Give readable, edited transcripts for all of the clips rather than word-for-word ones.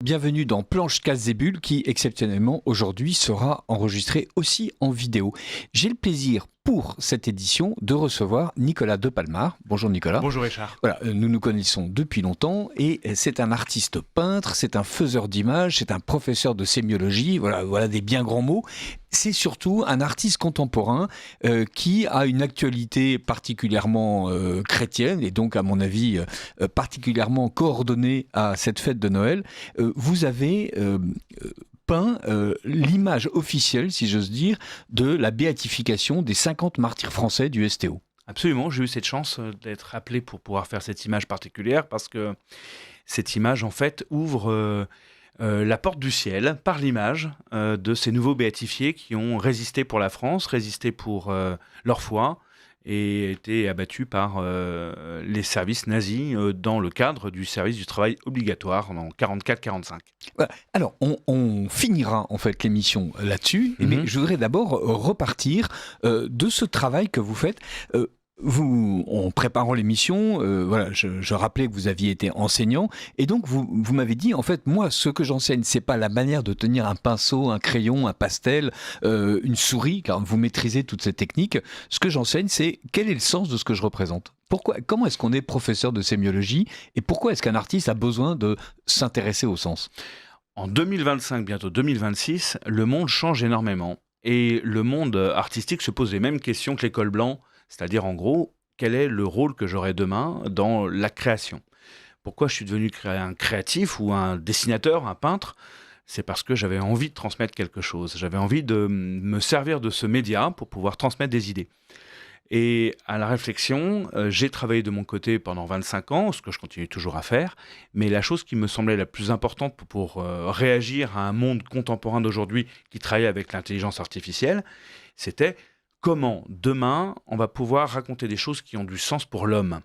Bienvenue dans Planche Casse et Bulles qui, exceptionnellement, aujourd'hui sera enregistré aussi en vidéo. J'ai le plaisir pour cette édition de recevoir Nicolas De Palmar. Bonjour Nicolas. Bonjour Richard. Voilà, nous nous connaissons depuis longtemps et c'est un artiste peintre, c'est un faiseur d'images, c'est un professeur de sémiologie, voilà des bien grands mots. C'est surtout un artiste contemporain qui a une actualité particulièrement chrétienne et donc à mon avis particulièrement coordonnée à cette fête de Noël. Vous avez peint l'image officielle, si j'ose dire, de la béatification des 50 martyrs français du STO. Absolument, j'ai eu cette chance d'être appelé pour pouvoir faire cette image particulière parce que cette image en fait ouvre la porte du ciel par l'image de ces nouveaux béatifiés qui ont résisté pour la France, résisté pour leur foi et été abattus par les services nazis dans le cadre du service du travail obligatoire en 44-45. Alors, on finira en fait l'émission là-dessus, mais je voudrais d'abord repartir de ce travail que vous faites. Vous, en préparant l'émission, je rappelais que vous aviez été enseignant, et donc vous m'avez dit, en fait, moi, ce que j'enseigne, c'est pas la manière de tenir un pinceau, un crayon, un pastel, une souris, car vous maîtrisez toutes ces techniques. Ce que j'enseigne, c'est quel est le sens de ce que je représente. Comment est-ce qu'on est professeur de sémiologie, et pourquoi est-ce qu'un artiste a besoin de s'intéresser au sens ? En 2025, bientôt 2026, le monde change énormément, et le monde artistique se pose les mêmes questions que l'école blanc. C'est-à-dire, en gros, quel est le rôle que j'aurai demain dans la création ? Pourquoi je suis devenu un créatif ou un dessinateur, un peintre ? C'est parce que j'avais envie de transmettre quelque chose. J'avais envie de me servir de ce média pour pouvoir transmettre des idées. Et à la réflexion, j'ai travaillé de mon côté pendant 25 ans, ce que je continue toujours à faire, mais la chose qui me semblait la plus importante pour réagir à un monde contemporain d'aujourd'hui qui travaille avec l'intelligence artificielle, c'était comment, demain, on va pouvoir raconter des choses qui ont du sens pour l'homme.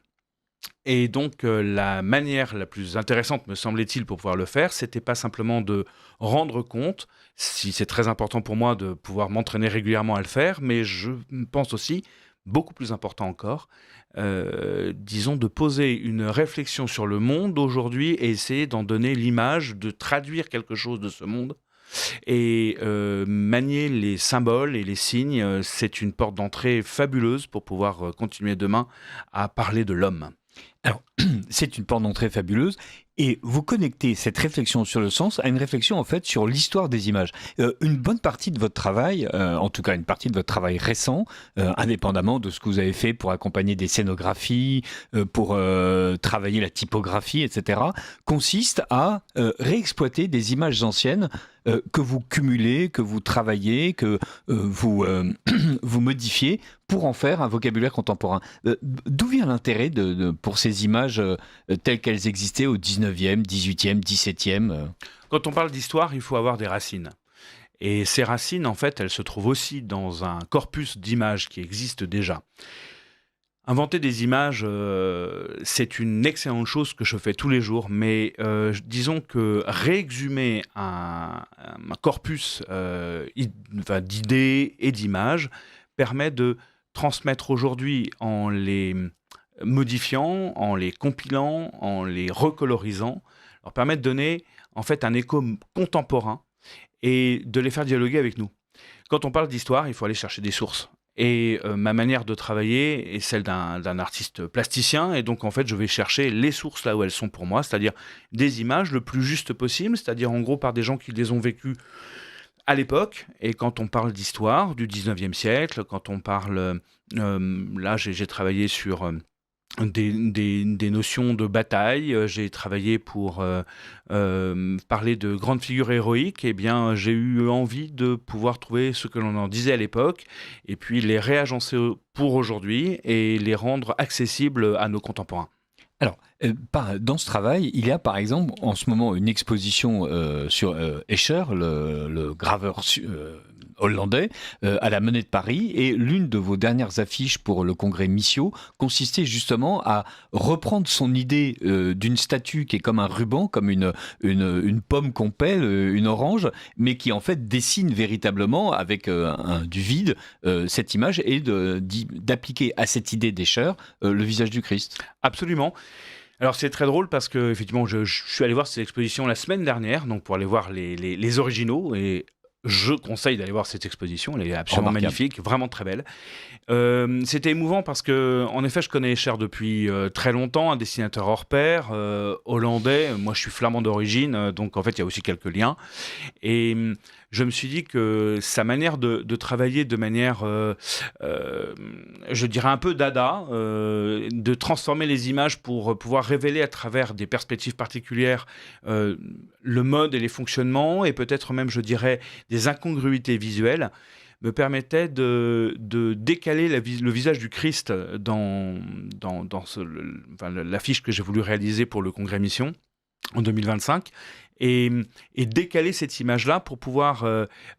Et donc, la manière la plus intéressante, me semblait-il, pour pouvoir le faire, c'était pas simplement de rendre compte, si c'est très important pour moi de pouvoir m'entraîner régulièrement à le faire, mais je pense aussi, beaucoup plus important encore, disons, de poser une réflexion sur le monde d'aujourd'hui et essayer d'en donner l'image, de traduire quelque chose de ce monde. Et manier les symboles et les signes, c'est une porte d'entrée fabuleuse pour pouvoir continuer demain à parler de l'homme. Alors, c'est une porte d'entrée fabuleuse et vous connectez cette réflexion sur le sens à une réflexion en fait sur l'histoire des images. Une bonne partie de votre travail, en tout cas une partie de votre travail récent, indépendamment de ce que vous avez fait pour accompagner des scénographies, pour travailler la typographie, etc., consiste à réexploiter des images anciennes que vous cumulez, que vous travaillez, que vous modifiez pour en faire un vocabulaire contemporain. D'où vient l'intérêt pour ces images telles qu'elles existaient au 19e, 18e, 17e Quand on parle d'histoire, il faut avoir des racines. Et ces racines, en fait, elles se trouvent aussi dans un corpus d'images qui existe déjà. Inventer des images, c'est une excellente chose que je fais tous les jours, mais disons que réexhumer un corpus d'idées et d'images permet de transmettre aujourd'hui en les modifiant, en les compilant, en les recolorisant, leur permet de donner en fait un écho contemporain et de les faire dialoguer avec nous. Quand on parle d'histoire, il faut aller chercher des sources. Et ma manière de travailler est celle d'un artiste plasticien, et donc en fait je vais chercher les sources là où elles sont pour moi, c'est-à-dire des images le plus juste possible, c'est-à-dire en gros par des gens qui les ont vécues à l'époque. Et quand on parle d'histoire du 19e siècle, quand on parle, là j'ai travaillé sur des notions de bataille, j'ai travaillé pour parler de grandes figures héroïques, et bien j'ai eu envie de pouvoir trouver ce que l'on en disait à l'époque, et puis les réagencer pour aujourd'hui et les rendre accessibles à nos contemporains. Alors, dans ce travail, il y a par exemple en ce moment une exposition sur Escher, le graveur hollandais, à la Monnaie de Paris, et l'une de vos dernières affiches pour le congrès Missio consistait justement à reprendre son idée d'une statue qui est comme un ruban, comme une pomme qu'on pèle, une orange, mais qui en fait dessine véritablement avec du vide cette image, et d'appliquer à cette idée d'Escher le visage du Christ. Absolument. Alors c'est très drôle parce que effectivement, je suis allé voir cette exposition la semaine dernière, donc pour aller voir les originaux, et je conseille d'aller voir cette exposition, elle est absolument Remarquable. magnifique, vraiment très belle. C'était émouvant parce que, en effet, je connais Escher depuis très longtemps, un dessinateur hors pair, hollandais. Moi, je suis flamand d'origine, donc en fait, il y a aussi quelques liens. Et je me suis dit que sa manière de travailler de manière, je dirais un peu dada, de transformer les images pour pouvoir révéler à travers des perspectives particulières le mode et les fonctionnements, et peut-être même, je dirais, des incongruités visuelles, me permettait de décaler le visage du Christ dans l'affiche que j'ai voulu réaliser pour le Congrès Mission en 2025, et, et décaler cette image-là pour pouvoir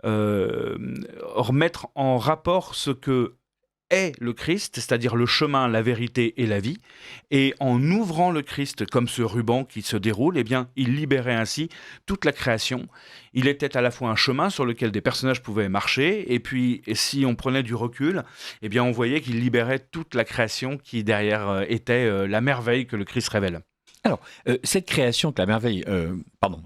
remettre en rapport ce que est le Christ, c'est-à-dire le chemin, la vérité et la vie. Et en ouvrant le Christ comme ce ruban qui se déroule, eh bien, il libérait ainsi toute la création. Il était à la fois un chemin sur lequel des personnages pouvaient marcher, et puis, si on prenait du recul, eh bien, on voyait qu'il libérait toute la création qui, derrière, était la merveille que le Christ révèle. Alors, cette création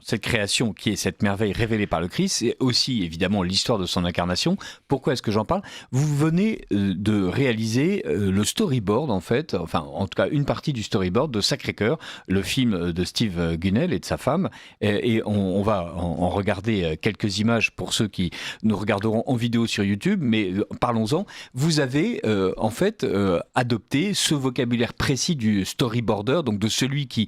cette création qui est cette merveille révélée par le Christ, c'est aussi évidemment l'histoire de son incarnation. Pourquoi est-ce que j'en parle ? Vous venez de réaliser le storyboard, en fait, enfin, en tout cas, une partie du storyboard de Sacré-Cœur, le film de Steve Gunnell et de sa femme. Et on va en regarder quelques images pour ceux qui nous regarderont en vidéo sur YouTube, mais parlons-en. Vous avez, en fait, adopté ce vocabulaire précis du storyboarder, donc de celui qui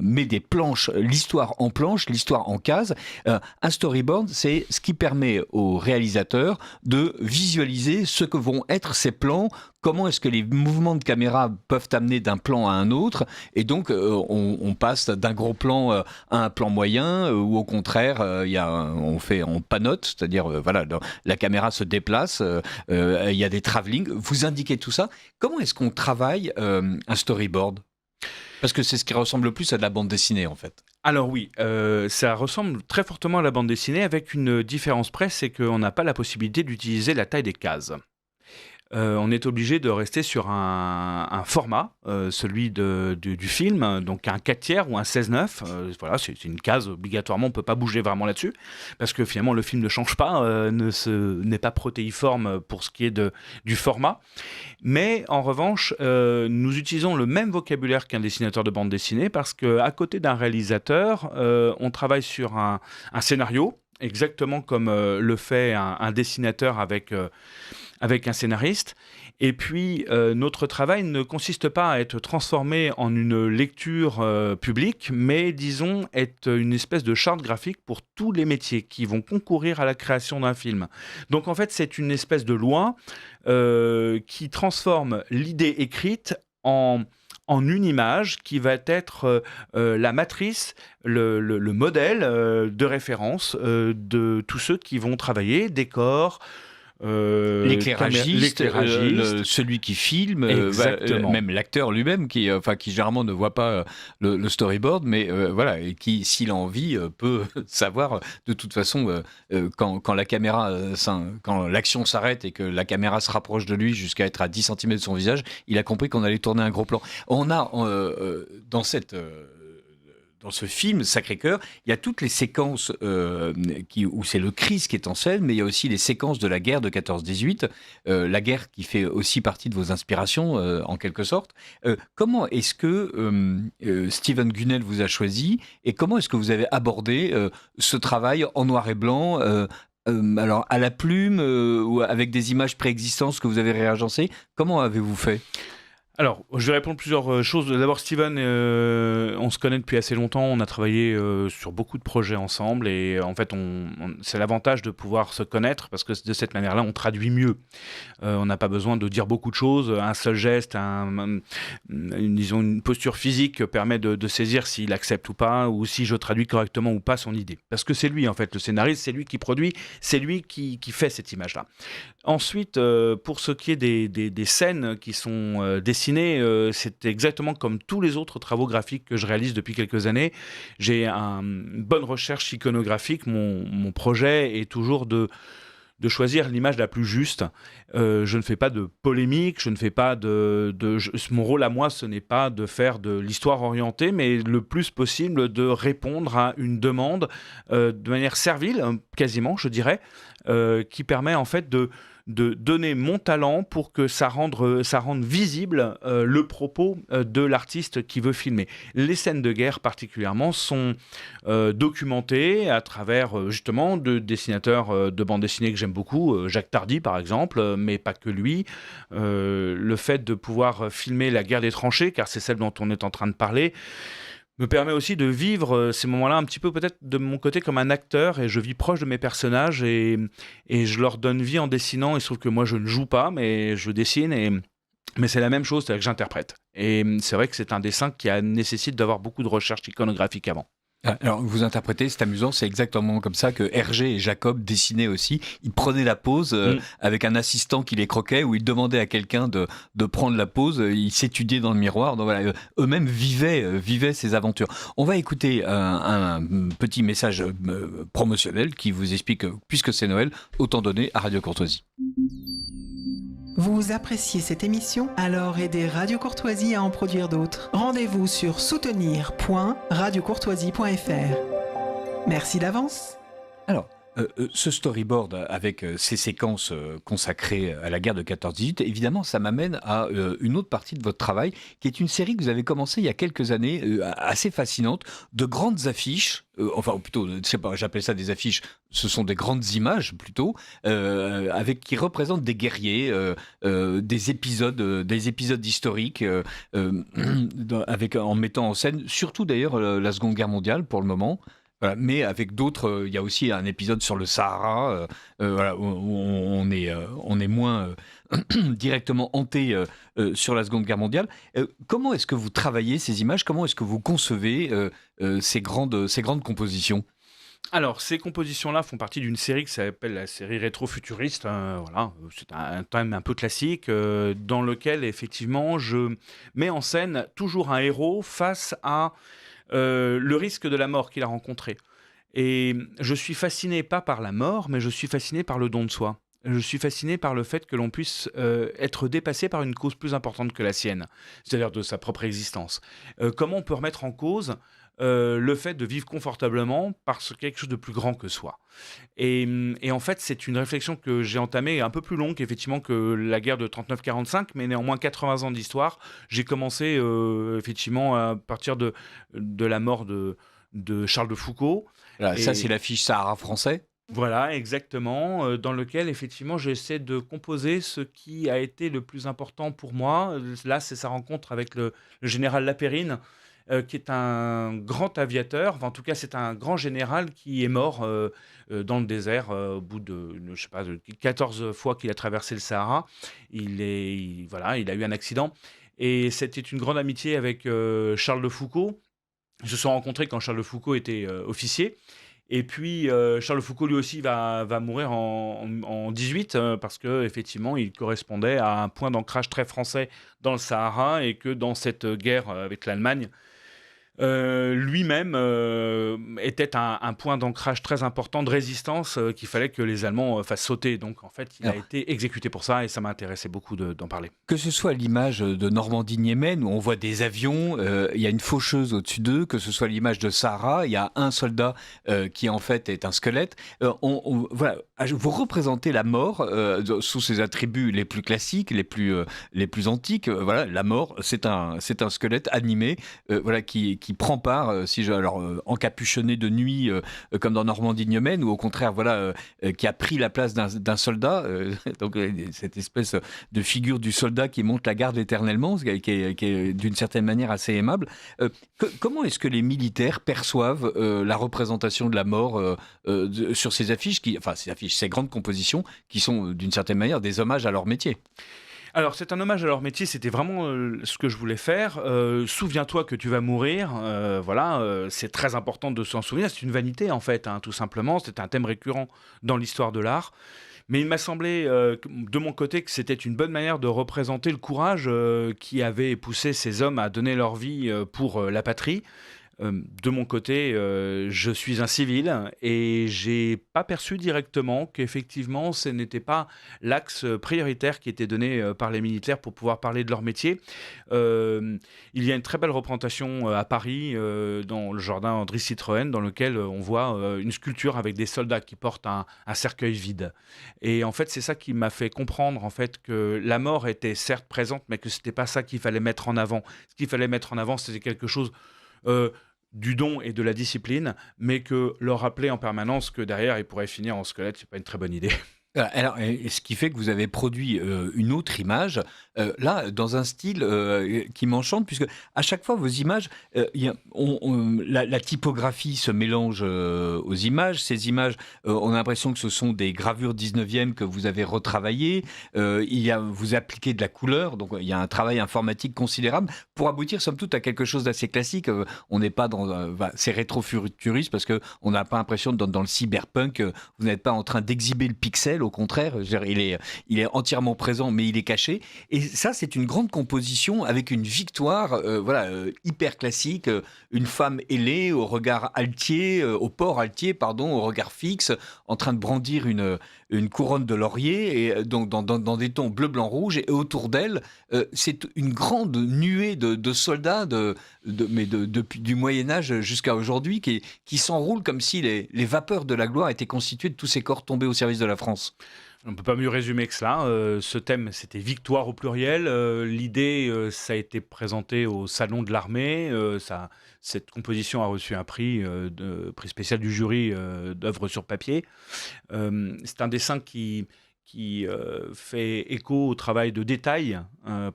met des planches, l'histoire en planches, l'histoire en cases. Un storyboard, c'est ce qui permet au réalisateur de visualiser ce que vont être ces plans, comment est-ce que les mouvements de caméra peuvent amener d'un plan à un autre, et donc on passe d'un gros plan à un plan moyen, ou au contraire, on panote, c'est-à-dire la caméra se déplace, il y a des travelling, vous indiquez tout ça. Comment est-ce qu'on travaille un storyboard ? Parce que c'est ce qui ressemble le plus à de la bande dessinée, en fait. Alors oui, ça ressemble très fortement à la bande dessinée, avec une différence près, c'est qu'on n'a pas la possibilité d'utiliser la taille des cases. On est obligé de rester sur un format, celui du film, donc un 4/3 ou un 16:9. Voilà, c'est une case, obligatoirement, on ne peut pas bouger vraiment là-dessus, parce que finalement le film ne change pas, n'est pas protéiforme pour ce qui est du format. Mais en revanche, nous utilisons le même vocabulaire qu'un dessinateur de bande dessinée, parce qu'à côté d'un réalisateur, on travaille sur un scénario, exactement comme le fait un dessinateur avec un scénariste. Et puis, notre travail ne consiste pas à être transformé en une lecture publique, mais disons être une espèce de charte graphique pour tous les métiers qui vont concourir à la création d'un film. Donc en fait, c'est une espèce de loi qui transforme l'idée écrite en une image qui va être la matrice, le modèle de référence de tous ceux qui vont travailler, décor, l'éclairagiste, celui qui filme, même l'acteur lui-même qui généralement ne voit pas le storyboard, mais et qui, s'il a envie, peut savoir de toute façon quand l'action s'arrête et que la caméra se rapproche de lui jusqu'à être à 10 cm de son visage, il a compris qu'on allait tourner un gros plan. On a dans ce film, Sacré-Cœur, il y a toutes les séquences où c'est le Christ qui est en scène, mais il y a aussi les séquences de la guerre de 14-18, la guerre qui fait aussi partie de vos inspirations, en quelque sorte. Comment est-ce que Steven Gunnell vous a choisi, et comment est-ce que vous avez abordé ce travail en noir et blanc, alors à la plume, ou avec des images préexistantes que vous avez réagencées? Comment avez-vous fait ? Alors, je vais répondre plusieurs choses. D'abord, Steven, on se connaît depuis assez longtemps, on a travaillé sur beaucoup de projets ensemble, et en fait, c'est l'avantage de pouvoir se connaître, parce que de cette manière-là, on traduit mieux. On n'a pas besoin de dire beaucoup de choses, un seul geste, disons une posture physique permet de saisir s'il accepte ou pas, ou si je traduis correctement ou pas son idée. Parce que c'est lui, en fait, le scénariste, c'est lui qui produit, c'est lui qui fait cette image-là. Ensuite, pour ce qui est des scènes qui sont dessinées, c'est exactement comme tous les autres travaux graphiques que je réalise depuis quelques années. J'ai une bonne recherche iconographique. Mon projet est toujours de de choisir l'image la plus juste. Je ne fais pas de polémique, je ne fais pas mon rôle à moi, ce n'est pas de faire de l'histoire orientée, mais le plus possible de répondre à une demande de manière servile, quasiment, je dirais, qui permet en fait de donner mon talent pour que ça rende visible le propos de l'artiste qui veut filmer. Les scènes de guerre particulièrement sont documentées à travers justement de dessinateurs de bande dessinée que j'aime beaucoup, Jacques Tardy par exemple, mais pas que lui. Le fait de pouvoir filmer la guerre des tranchées, car c'est celle dont on est en train de parler, me permet aussi de vivre ces moments-là un petit peu peut-être de mon côté comme un acteur, et je vis proche de mes personnages et je leur donne vie en dessinant. Il se trouve que moi je ne joue pas, mais je dessine, mais c'est la même chose, c'est-à-dire que j'interprète. Et c'est vrai que c'est un dessin qui nécessite d'avoir beaucoup de recherche iconographique avant. Alors, vous interprétez, c'est amusant, c'est exactement comme ça que Hergé et Jacob dessinaient aussi. Ils prenaient la pose avec un assistant qui les croquait, ou ils demandaient à quelqu'un de prendre la pose. Ils s'étudiaient dans le miroir. Donc voilà, eux-mêmes vivaient ces aventures. On va écouter un petit message promotionnel qui vous explique que, puisque c'est Noël, autant donner à Radio Courtoisie. Vous appréciez cette émission? Alors aidez Radio Courtoisie à en produire d'autres. Rendez-vous sur soutenir.radiocourtoisie.fr. Merci d'avance. Alors, ce storyboard avec ces séquences consacrées à la guerre de 14-18, évidemment, ça m'amène à une autre partie de votre travail, qui est une série que vous avez commencée il y a quelques années, assez fascinante, de grandes affiches, enfin plutôt, je sais pas, j'appelle ça des affiches, ce sont des grandes images plutôt, qui représentent des guerriers, des épisodes historiques, en mettant en scène, surtout d'ailleurs la Seconde Guerre mondiale pour le moment. Voilà, mais avec d'autres, il y a aussi un épisode sur le Sahara, voilà, où on est moins directement hanté sur la Seconde Guerre mondiale. Comment est-ce que vous travaillez ces images? Comment est-ce que vous concevez ces grandes compositions? Alors, ces compositions-là font partie d'une série qui s'appelle la série rétro-futuriste. Voilà, c'est un thème un peu classique dans lequel, effectivement, je mets en scène toujours un héros face à le risque de la mort qu'il a rencontré. Et je suis fasciné pas par la mort, mais je suis fasciné par le don de soi. Je suis fasciné par le fait que l'on puisse être dépassé par une cause plus importante que la sienne, c'est-à-dire de sa propre existence. Comment on peut remettre en cause le fait de vivre confortablement par quelque chose de plus grand que soi. Et en fait, c'est une réflexion que j'ai entamée, un peu plus longue effectivement que la guerre de 39-45, mais néanmoins 80 ans d'histoire. J'ai commencé effectivement à partir de la mort de Charles de Foucault. Voilà, ça, c'est l'affiche Sahara français. Voilà, exactement, dans lequel effectivement j'essaie de composer ce qui a été le plus important pour moi. Là, c'est sa rencontre avec le général Lapérine, qui est un grand aviateur. Enfin, en tout cas, c'est un grand général qui est mort dans le désert au bout de, je sais pas, de 14 fois qu'il a traversé le Sahara. Voilà, il a eu un accident. Et c'était une grande amitié avec Charles de Foucault. Ils se sont rencontrés quand Charles de Foucault était officier. Et puis, Charles de Foucault, lui aussi, va mourir en 18 parce qu'effectivement, il correspondait à un point d'ancrage très français dans le Sahara, et que dans cette guerre avec l'Allemagne, lui-même était un point d'ancrage très important de résistance qu'il fallait que les Allemands fassent sauter. Donc, en fait, il a été exécuté pour ça, et ça m'a intéressé beaucoup d'en parler. Que ce soit l'image de Normandie-Niemen, où on voit des avions, il y a une faucheuse au-dessus d'eux, que ce soit l'image de Sahara, il y a un soldat qui en fait est un squelette. Voilà, vous représentez la mort sous ses attributs les plus classiques, les plus antiques. Voilà, la mort, c'est un squelette animé, voilà, qui prend part, encapuchonné de nuit, comme dans Normandie-Niemen, ou au contraire, voilà, qui a pris la place d'un soldat. Donc cette espèce de figure du soldat qui monte la garde éternellement, qui est d'une certaine manière assez aimable. Comment est-ce que les militaires perçoivent la représentation de la mort sur ces affiches, ces grandes compositions qui sont d'une certaine manière des hommages à leur métier? Alors, c'est un hommage à leur métier, c'était vraiment ce que je voulais faire. Souviens-toi que tu vas mourir, voilà, c'est très important de s'en souvenir. C'est une vanité, en fait, tout simplement. C'est un thème récurrent dans l'histoire de l'art. Mais il m'a semblé, de mon côté, que c'était une bonne manière de représenter le courage qui avait poussé ces hommes à donner leur vie pour la patrie. De mon côté, je suis un civil et j'ai pas perçu directement qu'effectivement, ce n'était pas l'axe prioritaire qui était donné par les militaires pour pouvoir parler de leur métier. Il y a une très belle représentation à Paris, dans le jardin André Citroën, dans lequel on voit une sculpture avec des soldats qui portent un cercueil vide. Et en fait, c'est ça qui m'a fait comprendre en fait que la mort était certes présente, mais que c'était pas ça qu'il fallait mettre en avant. Ce qu'il fallait mettre en avant, c'était quelque chose euh, du don et de la discipline, mais que leur rappeler en permanence que derrière, ils pourraient finir en squelette, c'est pas une très bonne idée. Alors, et ce qui fait que vous avez produit une autre image, là, dans un style qui m'enchante, puisque à chaque fois, vos images, la typographie se mélange aux images. Ces images, on a l'impression que ce sont des gravures 19e que vous avez retravaillées. Vous appliquez de la couleur, donc il y a un travail informatique considérable pour aboutir, somme toute, à quelque chose d'assez classique. On n'est pas dans... c'est rétro-futuriste parce qu'on n'a pas l'impression, dans le cyberpunk, vous n'êtes pas en train d'exhiber le pixel. Au contraire, je veux dire, il est entièrement présent, mais il est caché. Et ça, c'est une grande composition avec une victoire, hyper classique. Une femme ailée, au regard altier, au port altier, pardon, au regard fixe, en train de brandir une couronne de laurier, et donc dans des tons bleu, blanc, rouge. Et autour d'elle, c'est une grande nuée de soldats, depuis du Moyen-Âge jusqu'à aujourd'hui, qui s'enroulent comme si les vapeurs de la gloire étaient constituées de tous ces corps tombés au service de la France. On ne peut pas mieux résumer que cela. Ce thème, c'était victoire au pluriel. L'idée, ça a été présenté au Salon de l'Armée. Cette composition a reçu un prix, prix spécial du jury d'œuvres sur papier. C'est un dessin qui fait écho au travail de détail,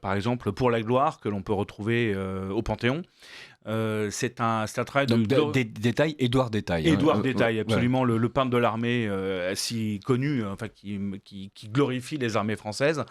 par exemple pour la gloire, que l'on peut retrouver au Panthéon. C'est un travail Détail, Édouard Détail. Édouard Détail, absolument, le peintre de l'armée si connu, qui glorifie les armées françaises.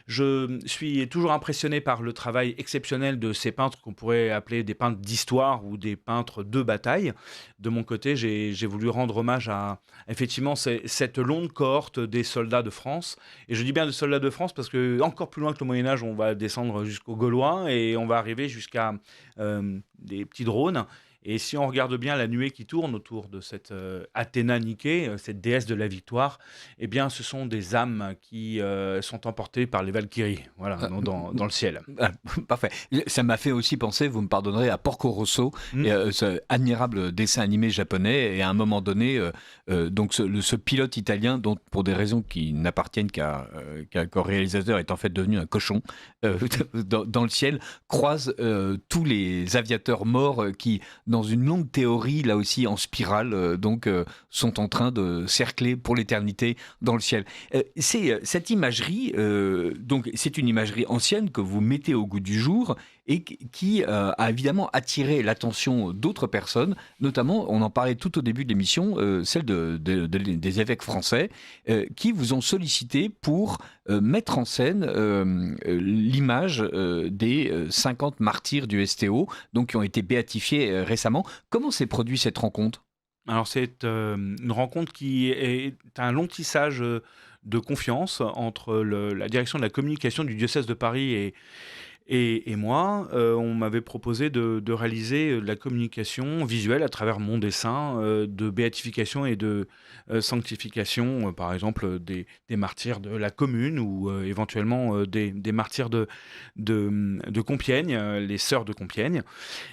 Je suis toujours impressionné par le travail exceptionnel de ces peintres qu'on pourrait appeler des peintres d'histoire ou des peintres de bataille. De mon côté, j'ai voulu rendre hommage à effectivement cette longue cohorte des soldats de France. Et je dis bien des soldats de France parce que encore plus loin que le Moyen-Âge, on va descendre jusqu'aux Gaulois et on va arriver jusqu'à des petits drones. Et si on regarde bien la nuée qui tourne autour de cette Athéna Niké, cette déesse de la victoire, eh bien, ce sont des âmes qui sont emportées par les Valkyries, voilà, dans le ciel. Parfait. Ça m'a fait aussi penser, vous me pardonnerez, à Porco Rosso, ce admirable dessin animé japonais. Et à un moment donné, donc ce pilote italien, dont pour des raisons qui n'appartiennent qu'un réalisateur, est en fait devenu un cochon dans le ciel, croise tous les aviateurs morts qui, dans une longue théorie, là aussi en spirale, sont en train de cercler pour l'éternité dans le ciel. Cette imagerie, c'est une imagerie ancienne que vous mettez au goût du jour et qui a évidemment attiré l'attention d'autres personnes, notamment, on en parlait tout au début de l'émission, celle des évêques français, qui vous ont sollicité pour mettre en scène l'image des 50 martyrs du STO, donc qui ont été béatifiés récemment. Comment s'est produite cette rencontre ? Alors c'est une rencontre qui est un long tissage de confiance entre la direction de la communication du diocèse de Paris et moi. On m'avait proposé de réaliser de la communication visuelle à travers mon dessin de béatification et de sanctification, par exemple des martyrs de la commune ou éventuellement des martyrs de Compiègne, les sœurs de Compiègne.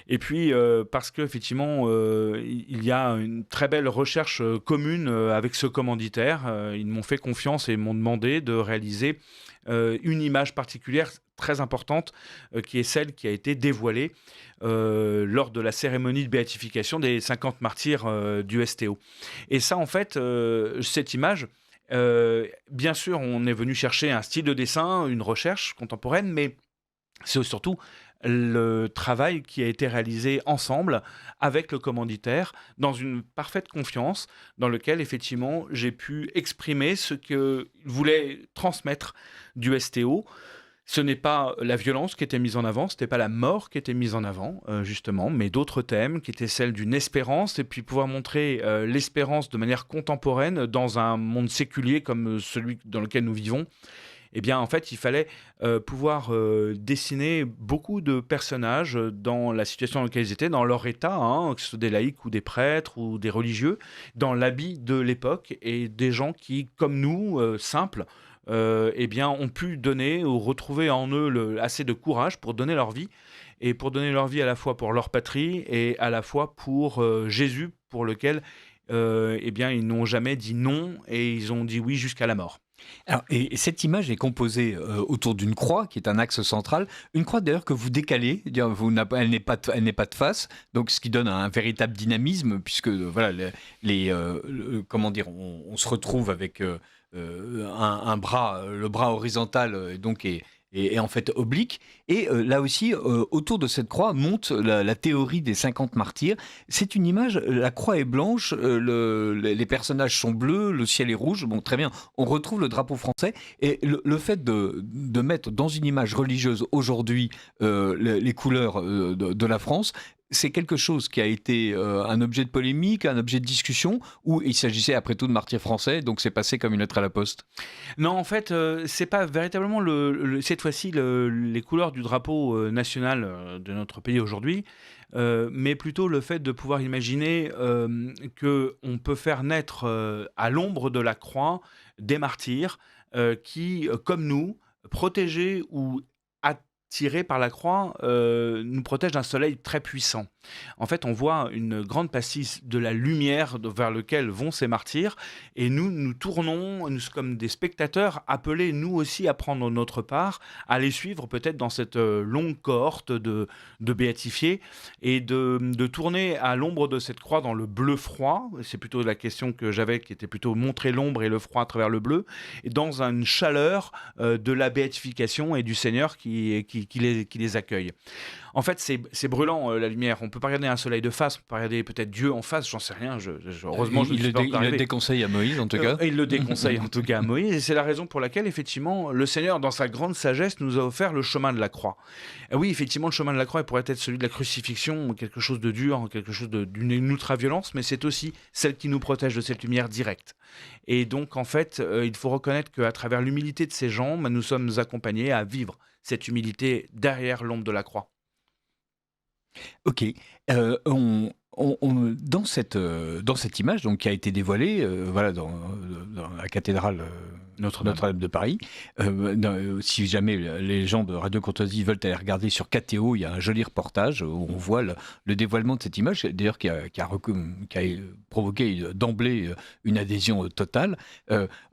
Et puis parce qu'effectivement il y a une très belle recherche commune avec ce commanditaire. Ils m'ont fait confiance et m'ont demandé de réaliser une image particulière très importante qui est celle qui a été dévoilée lors de la cérémonie de béatification des 50 martyrs du STO. Et ça, en fait, cette image, bien sûr, on est venu chercher un style de dessin, une recherche contemporaine, mais c'est surtout le travail qui a été réalisé ensemble avec le commanditaire dans une parfaite confiance dans lequel effectivement j'ai pu exprimer ce qu'il voulait transmettre du STO. Ce n'est pas la violence qui était mise en avant, ce n'était pas la mort qui était mise en avant, justement, mais d'autres thèmes qui étaient celles d'une espérance, et puis pouvoir montrer l'espérance de manière contemporaine dans un monde séculier comme celui dans lequel nous vivons. eh bien, en fait, il fallait pouvoir dessiner beaucoup de personnages dans la situation dans laquelle ils étaient, dans leur état, hein, que ce soit des laïcs ou des prêtres ou des religieux, dans l'habit de l'époque, et des gens qui, comme nous, simples, eh bien, ont pu donner ou retrouver en eux assez de courage pour donner leur vie, et pour donner leur vie à la fois pour leur patrie et à la fois pour Jésus, pour lequel eh bien, ils n'ont jamais dit non et ils ont dit oui jusqu'à la mort. Alors, et cette image est composée autour d'une croix qui est un axe central. Une croix d'ailleurs que vous décalez, c'est-à-dire elle n'est pas de face, donc ce qui donne un véritable dynamisme puisque voilà comment dire, on se retrouve avec un bras, le bras horizontal donc est en fait oblique. Et là aussi, autour de cette croix monte la théorie des 50 martyrs. C'est une image, la croix est blanche, les personnages sont bleus, le ciel est rouge. Bon, très bien, on retrouve le drapeau français. Et le fait de mettre dans une image religieuse aujourd'hui les couleurs de la France, c'est quelque chose qui a été un objet de polémique, un objet de discussion, ou il s'agissait après tout de martyrs français, donc c'est passé comme une lettre à la poste? Non, en fait, c'est pas véritablement cette fois-ci les couleurs du drapeau national de notre pays aujourd'hui, mais plutôt le fait de pouvoir imaginer qu'on peut faire naître à l'ombre de la croix des martyrs qui, comme nous, protégés ou attirés par la croix, nous protègent d'un soleil très puissant. En fait, on voit une grande pastille de la lumière vers lequel vont ces martyrs, et nous tournons, nous comme des spectateurs, appelés nous aussi à prendre notre part, à les suivre peut-être dans cette longue cohorte de béatifiés, et de tourner à l'ombre de cette croix dans le bleu froid. C'est plutôt la question que j'avais, qui était plutôt montrer l'ombre et le froid à travers le bleu, et dans une chaleur de la béatification et du Seigneur qui les accueille. En fait, c'est brûlant la lumière. On peut pas regarder un soleil de face, on peut pas regarder peut-être Dieu en face, j'en sais rien. Heureusement, je ne suis pas encore il le arrivé. déconseille à Moïse, en tout cas. Il le déconseille en tout cas à Moïse, et c'est la raison pour laquelle, effectivement, le Seigneur, dans sa grande sagesse, nous a offert le chemin de la croix. Et oui, effectivement, le chemin de la croix pourrait être celui de la crucifixion, quelque chose de dur, quelque chose d'une ultra-violence, mais c'est aussi celle qui nous protège de cette lumière directe. Et donc, en fait, il faut reconnaître qu'à travers l'humilité de ces gens, nous sommes accompagnés à vivre cette humilité derrière l'ombre de la croix. Ok. Dans cette image donc, qui a été dévoilée voilà, dans la cathédrale Notre-Dame de Paris, si jamais les gens de Radio Courtoisie veulent aller regarder sur KTO, il y a un joli reportage où on voit le dévoilement de cette image, d'ailleurs qui a provoqué d'emblée une adhésion totale.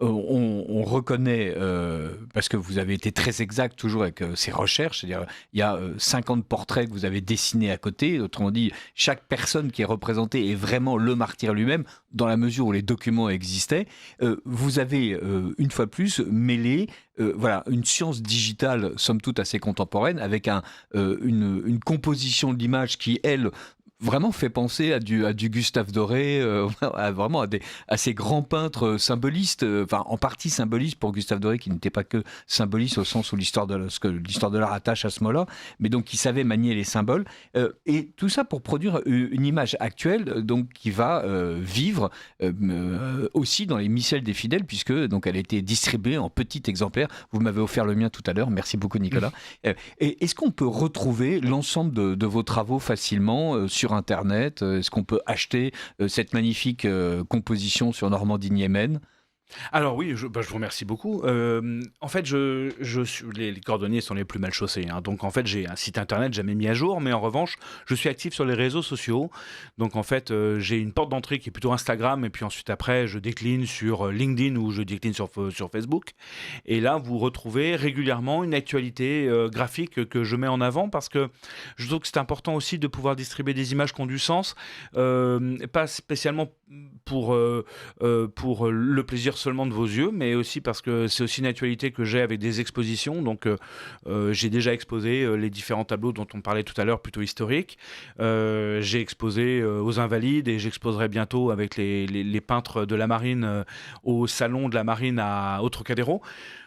On reconnaît, parce que vous avez été très exact toujours avec ces recherches, c'est-à-dire il y a 50 portraits que vous avez dessinés à côté, autrement dit, chaque personne qui est représentée est vraiment le martyr lui-même, dans la mesure où les documents existaient. Vous avez, une fois plus, mêlé voilà, une science digitale, somme toute assez contemporaine, avec une composition de l'image qui, elle, vraiment fait penser à du Gustave Doré, vraiment à ces grands peintres symbolistes, enfin en partie symbolistes pour Gustave Doré, qui n'était pas que symboliste au sens où ce que l'histoire de l'art attache à ce mot-là, mais donc qui savait manier les symboles, et tout ça pour produire une image actuelle, donc qui va vivre aussi dans les missels des fidèles, puisque donc elle a été distribuée en petits exemplaires. Vous m'avez offert le mien tout à l'heure, merci beaucoup Nicolas. Et est-ce qu'on peut retrouver l'ensemble de vos travaux facilement sur Internet? Est-ce qu'on peut acheter cette magnifique composition sur Normandie-Niémen? Alors oui, je vous remercie beaucoup. En fait, les cordonniers sont les plus mal chaussés, hein. Donc en fait, j'ai un site internet jamais mis à jour, mais en revanche, je suis actif sur les réseaux sociaux. Donc en fait, j'ai une porte d'entrée qui est plutôt Instagram, et puis ensuite après, je décline sur LinkedIn ou je décline sur Facebook. Et là, vous retrouvez régulièrement une actualité graphique que je mets en avant, parce que je trouve que c'est important aussi de pouvoir distribuer des images qui ont du sens, pas spécialement pour le plaisir seulement de vos yeux, mais aussi parce que c'est aussi une actualité que j'ai avec des expositions. Donc j'ai déjà exposé les différents tableaux dont on parlait tout à l'heure, plutôt historiques. J'ai exposé aux Invalides, et j'exposerai bientôt avec les peintres de la Marine au salon de la Marine au Trocadéro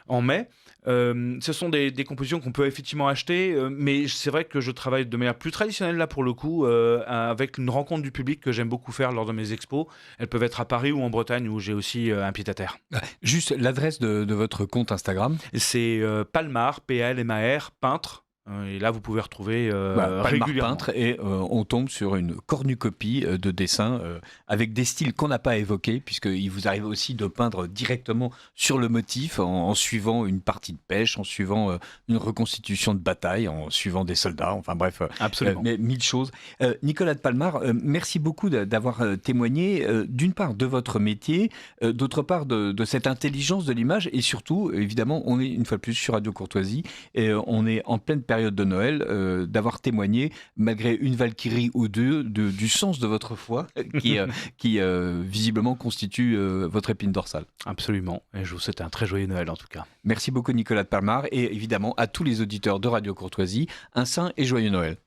en mai. Ce sont des compositions qu'on peut effectivement acheter, mais c'est vrai que je travaille de manière plus traditionnelle là pour le coup, avec une rencontre du public que j'aime beaucoup faire lors de mes expos. Elles peuvent être à Paris ou en Bretagne où j'ai aussi un pied-à-terre. Juste l'adresse de votre compte Instagram. C'est Palmar, P-A-L-M-A-R, peintre. Et là, vous pouvez retrouver Palmar régulièrement. peintre, et on tombe sur une cornucopie de dessins avec des styles qu'on n'a pas évoqués, puisqu'il vous arrive aussi de peindre directement sur le motif en suivant une partie de pêche, en suivant une reconstitution de bataille, en suivant des soldats, enfin bref, Absolument. mais mille choses. Nicolas de Palmar, merci beaucoup d'avoir témoigné d'une part de votre métier, d'autre part de cette intelligence de l'image, et surtout, évidemment, on est une fois de plus sur Radio Courtoisie, et on est en pleine période de Noël, d'avoir témoigné, malgré une Valkyrie ou deux, du sens de votre foi, qui visiblement constitue votre épine dorsale. Absolument. Et je vous souhaite un très joyeux Noël en tout cas. Merci beaucoup Nicolas de Palmar, et évidemment à tous les auditeurs de Radio Courtoisie, un saint et joyeux Noël.